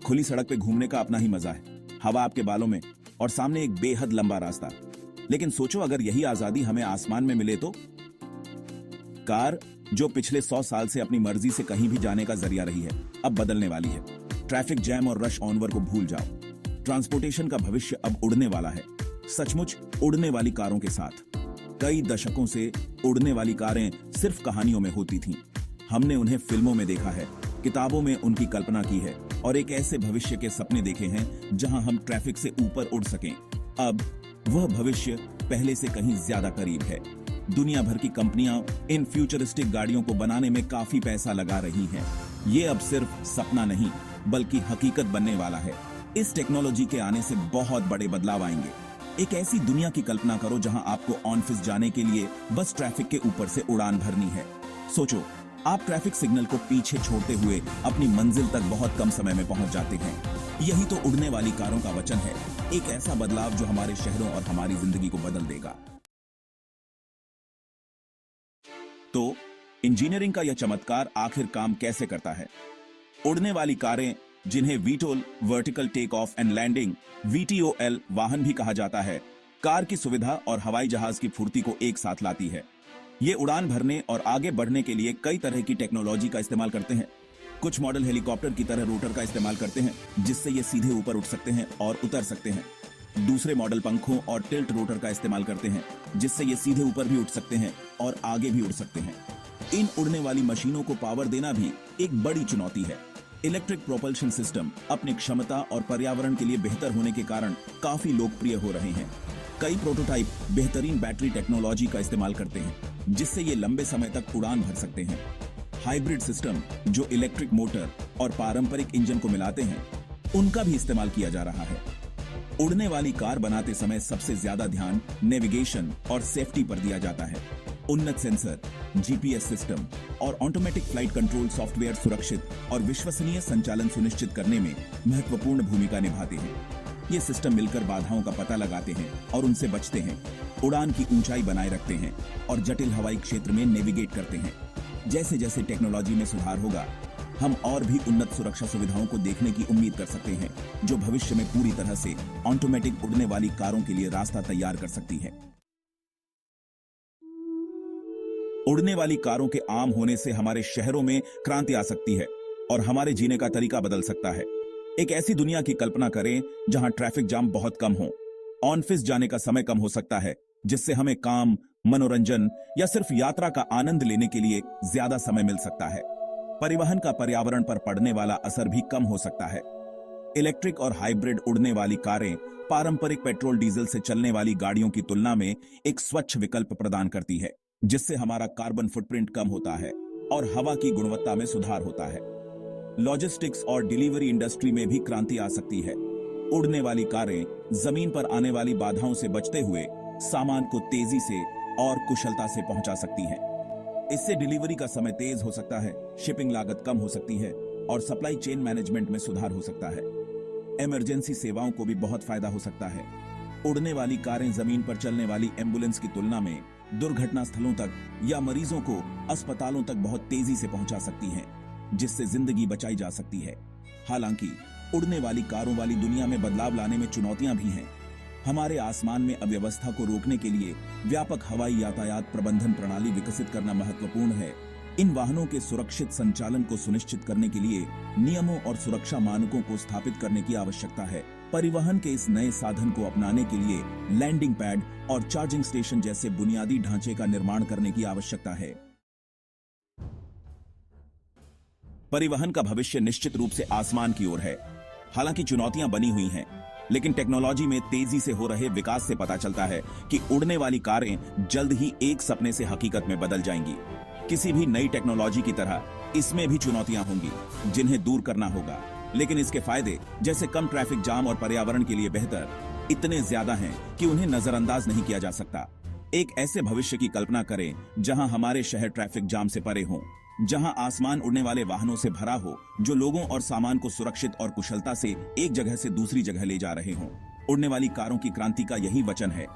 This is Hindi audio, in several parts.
खुली सड़क पे घूमने का अपना ही मजा है, हवा आपके बालों में और सामने एक बेहद लंबा रास्ता। लेकिन सोचो अगर यही आजादी हमें आसमान में मिले तो। कार जो पिछले 100 साल से अपनी मर्जी से कहीं भी जाने का जरिया रही है, अब बदलने वाली है। ट्रैफिक जैम और रश ऑनवर को भूल जाओ। ट्रांसपोर्टेशन का भविष्य अब उड़ने वाला है, सचमुच उड़ने वाली कारों के साथ। कई दशकों से उड़ने वाली कारें सिर्फ कहानियों में होती थीं। हमने उन्हें फिल्मों में देखा है, किताबों में उनकी कल्पना की है और एक ऐसे भविष्य के सपने देखे हैं जहां हम ट्रैफिक से ऊपर उड़ सकें। अब वह भविष्य पहले से कहीं ज्यादा करीब है। दुनिया भर की कंपनियां इन फ्यूचरिस्टिक गाड़ियों को बनाने में काफी पैसा लगा रही हैं। ये अब सिर्फ सपना नहीं बल्कि हकीकत बनने वाला है। इस टेक्नोलॉजी के आने से बहुत बड़े बदलाव आएंगे। एक ऐसी दुनिया की कल्पना करो जहां आपको ऑफिस जाने के लिए बस ट्रैफिक के ऊपर से उड़ान भरनी है। सोचो, आप ट्रैफिक सिग्नल को पीछे छोड़ते हुए अपनी मंजिल तक बहुत कम समय में पहुंच जाते हैं। यही तो उड़ने वाली कारों का वचन है, एक ऐसा बदलाव जो हमारे शहरों और हमारी जिंदगी को बदल देगा। तो इंजीनियरिंग का यह चमत्कार आखिर काम कैसे करता है? उड़ने वाली कारें, जिन्हें VTOL vertical take off and landing VTOL वाहन भी कहा जाता है, कार की सुविधा और हवाई जहाज की फुर्ती को एक साथ लाती है। ये उड़ान भरने और आगे बढ़ने के लिए कई तरह की टेक्नोलॉजी का इस्तेमाल करते हैं। कुछ मॉडल हेलीकॉप्टर की तरह रोटर का इस्तेमाल करते हैं, जिससे ये सीधे ऊपर उठ सकते हैं और उतर सकते हैं। दूसरे मॉडल पंखों और टिल्ट रोटर का इस्तेमाल करते हैं, जिससे ये सीधे ऊपर भी उठ सकते हैं और आगे भी उड़ सकते हैं। इन उड़ने वाली मशीनों को पावर देना भी एक बड़ी चुनौती है। इलेक्ट्रिक प्रोपल्शन सिस्टम अपनी क्षमता और पर्यावरण के लिए बेहतर होने के कारण काफी लोकप्रिय हो रहे हैं। कई प्रोटोटाइप बेहतरीन बैटरी टेक्नोलॉजी का इस्तेमाल करते हैं, जिससे ये लंबे समय तक उड़ान भर सकते हैं। हाइब्रिड सिस्टम जो इलेक्ट्रिक मोटर और पारंपरिक इंजन को मिलाते हैं, उनका भी इस्तेमाल किया जा रहा है। उड़ने वाली कार बनाते समय सबसे ज्यादा ध्यान नेविगेशन और सेफ्टी पर दिया जाता है। उन्नत सेंसर, GPS सिस्टम और ऑटोमेटिक फ्लाइट कंट्रोल सॉफ्टवेयर सुरक्षित और विश्वसनीय संचालन सुनिश्चित करने में महत्वपूर्ण भूमिका निभाते हैं। ये सिस्टम मिलकर बाधाओं का पता लगाते हैं और उनसे बचते हैं, उड़ान की ऊंचाई बनाए रखते हैं और जटिल हवाई क्षेत्र में नेविगेट करते हैं। जैसे जैसे टेक्नोलॉजी में सुधार होगा, हम और भी उन्नत सुरक्षा सुविधाओं को देखने की उम्मीद कर सकते हैं, जो भविष्य में पूरी तरह से ऑटोमेटिक उड़ने वाली कारों के लिए रास्ता तैयार कर सकती है। उड़ने वाली कारों के आम होने से हमारे शहरों में क्रांति आ सकती है और हमारे जीने का तरीका बदल सकता है। एक ऐसी दुनिया की कल्पना करें जहां ट्रैफिक जाम बहुत कम हो, ऑफिस जाने का समय कम हो सकता है, जिससे हमें काम, मनोरंजन या सिर्फ यात्रा का आनंद लेने के लिए ज्यादा समय मिल सकता है। परिवहन का पर्यावरण पर पड़ने वाला असर भी कम हो सकता है। इलेक्ट्रिक और हाइब्रिड उड़ने वाली कारें पारंपरिक पेट्रोल डीजल से चलने वाली गाड़ियों की तुलना में एक स्वच्छ विकल्प प्रदान करती है, जिससे हमारा कार्बन फुटप्रिंट कम होता है और हवा की गुणवत्ता में सुधार होता है। लॉजिस्टिक्स और डिलीवरी इंडस्ट्री में भी क्रांति आ सकती है। उड़ने वाली कारें जमीन पर आने वाली बाधाओं से बचते हुए सामान को तेजी से और कुशलता से पहुंचा सकती हैं। इससे डिलीवरी का समय तेज हो सकता है, शिपिंग लागत कम हो सकती है और सप्लाई चेन मैनेजमेंट में सुधार हो सकता है। इमरजेंसी सेवाओं को भी बहुत फायदा हो सकता है। उड़ने वाली कारें जमीन पर चलने वाली एम्बुलेंस की तुलना में दुर्घटना स्थलों तक या मरीजों को अस्पतालों तक बहुत तेजी से पहुंचा सकती हैं, जिससे जिंदगी बचाई जा सकती है। हालांकि उड़ने वाली कारों वाली दुनिया में बदलाव लाने में चुनौतियां भी हैं। हमारे आसमान में अव्यवस्था को रोकने के लिए व्यापक हवाई यातायात प्रबंधन प्रणाली विकसित करना महत्वपूर्ण है। इन वाहनों के सुरक्षित संचालन को सुनिश्चित करने के लिए नियमों और सुरक्षा मानकों को स्थापित करने की आवश्यकता है। परिवहन के इस नए साधन को अपनाने के लिए लैंडिंग पैड और चार्जिंग स्टेशन जैसे बुनियादी ढांचे का निर्माण करने की आवश्यकता है। परिवहन का भविष्य निश्चित रूप से आसमान की ओर है। हालांकि चुनौतियां बनी हुई हैं, लेकिन टेक्नोलॉजी में तेजी से हो रहे विकास से पता चलता है कि उड़ने वाली कारें जल्द ही एक सपने से हकीकत में बदल जाएंगी। किसी भी नई टेक्नोलॉजी की तरह इसमें भी चुनौतियां होंगी, जिन्हें दूर करना होगा। लेकिन इसके फायदे, जैसे कम ट्रैफिक जाम और पर्यावरण के लिए बेहतर, इतने ज्यादा हैं कि उन्हें नजरअंदाज नहीं किया जा सकता। एक ऐसे भविष्य की कल्पना करें जहां हमारे शहर ट्रैफिक जाम से परे हों, जहां आसमान उड़ने वाले वाहनों से भरा हो जो लोगों और सामान को सुरक्षित और कुशलता से एक जगह से दूसरी जगह ले जा रहे हों। उड़ने वाली कारों की क्रांति का यही वचन है।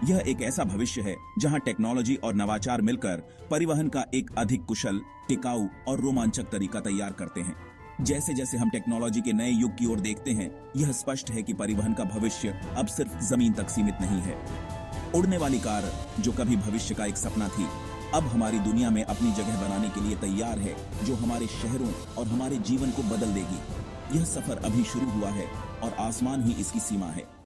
यह एक ऐसा भविष्य है जहां टेक्नोलॉजी और नवाचार मिलकर परिवहन का एक अधिक कुशल, टिकाऊ और रोमांचक तरीका तैयार करते हैं। जैसे जैसे हम टेक्नोलॉजी के नए युग की ओर देखते हैं, यह स्पष्ट है कि परिवहन का भविष्य अब सिर्फ जमीन तक सीमित नहीं है। उड़ने वाली कार, जो कभी भविष्य का एक सपना थी, अब हमारी दुनिया में अपनी जगह बनाने के लिए तैयार है, जो हमारे शहरों और हमारे जीवन को बदल देगी। यह सफर अभी शुरू हुआ है और आसमान ही इसकी सीमा है।